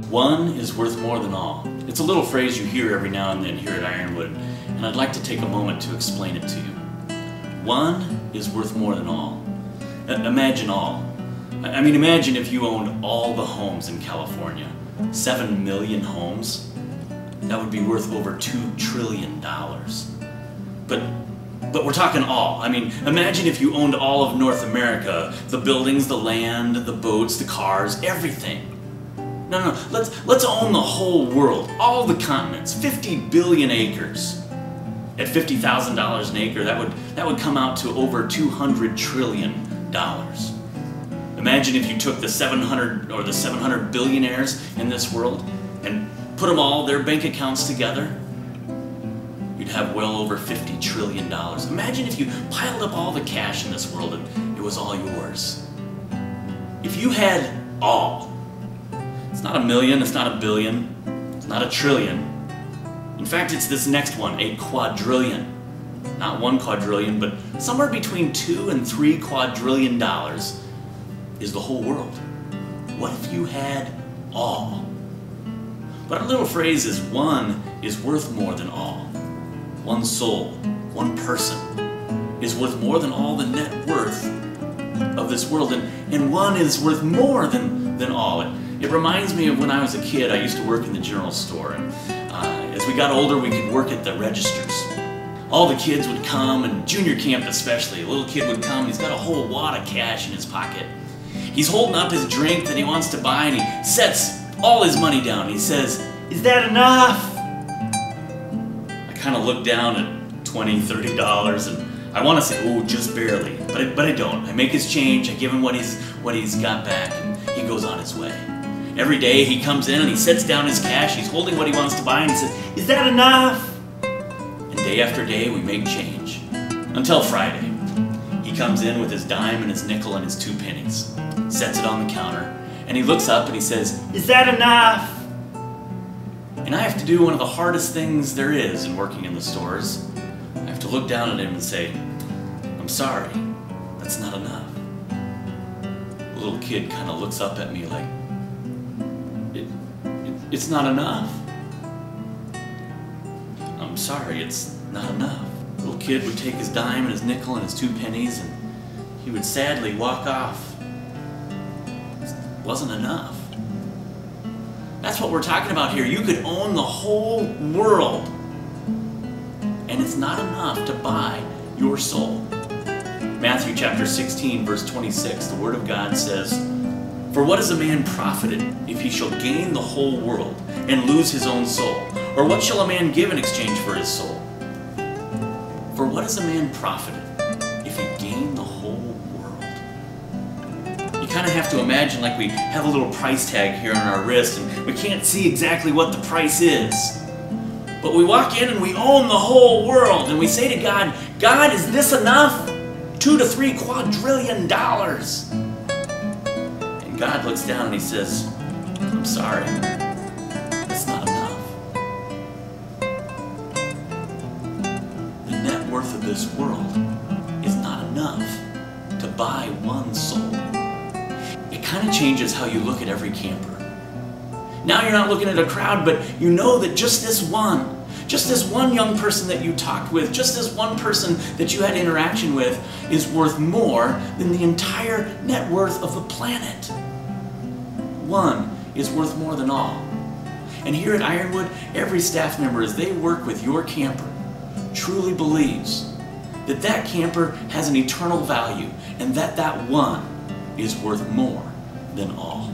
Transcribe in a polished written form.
One is worth more than all. It's a little phrase you hear every now and then here at Ironwood, and I'd like to take a moment to explain it to you. One is worth more than all. Imagine all. I mean, imagine if you owned all the homes in California. 7 million homes. That would be worth over $2 trillion. But we're talking all. I mean, imagine if you owned all of North America. The buildings, the land, the boats, the cars, everything. No, let's own the whole world. All the continents. 50 billion acres. At $50,000 an acre, that would come out to over $200 trillion. Imagine if you took the 700 billionaires in this world and put them all, their bank accounts together. You'd have well over $50 trillion. Imagine if you piled up all the cash in this world and it was all yours. If you had all, it's not a million, it's not a billion, it's not a trillion. In fact, it's this next one, a quadrillion. Not 1 quadrillion, but somewhere between $2 and $3 quadrillion is the whole world. What if you had all? But our little phrase is one is worth more than all. One soul, one person is worth more than all the net worth of this world, and one is worth more than all. It reminds me of when I was a kid. I used to work in the general store, and as we got older, we could work at the registers. All the kids would come, and junior camp especially. A little kid would come, he's got a whole wad of cash in his pocket. He's holding up his drink that he wants to buy, and he sets all his money down. He says, "Is that enough?" I kind of look down at $20, $30, and I want to say, "Oh, just barely," but I don't. I make his change, I give him what he's got back, and he goes on his way. Every day he comes in and he sets down his cash, he's holding what he wants to buy, and he says, "Is that enough?" And day after day we make change. Until Friday. He comes in with his dime and his nickel and his 2 pennies, sets it on the counter, and he looks up and he says, "Is that enough?" And I have to do one of the hardest things there is in working in the stores. I have to look down at him and say, "I'm sorry, that's not enough." The little kid kind of looks up at me like, it's not enough. "I'm sorry, it's not enough." The little kid would take his dime and his nickel and his 2 pennies, and he would sadly walk off. It wasn't enough. That's what we're talking about here. You could own the whole world, and it's not enough to buy your soul. Matthew chapter 16, verse 26, the Word of God says, "For what is a man profited if he shall gain the whole world and lose his own soul? Or what shall a man give in exchange for his soul? For what is a man profited if he gain the whole world?" You kind of have to imagine like we have a little price tag here on our wrist and we can't see exactly what the price is. But we walk in and we own the whole world and we say to God, "God, is this enough? $2 to $3 quadrillion. God looks down and he says, "I'm sorry, that's not enough." The net worth of this world is not enough to buy one soul. It kind of changes how you look at every camper. Now you're not looking at a crowd, but you know that just this one young person that you talked with, just this one person that you had interaction with is worth more than the entire net worth of the planet. One is worth more than all. And here at Ironwood, every staff member, as they work with your camper, truly believes that that camper has an eternal value and that that one is worth more than all.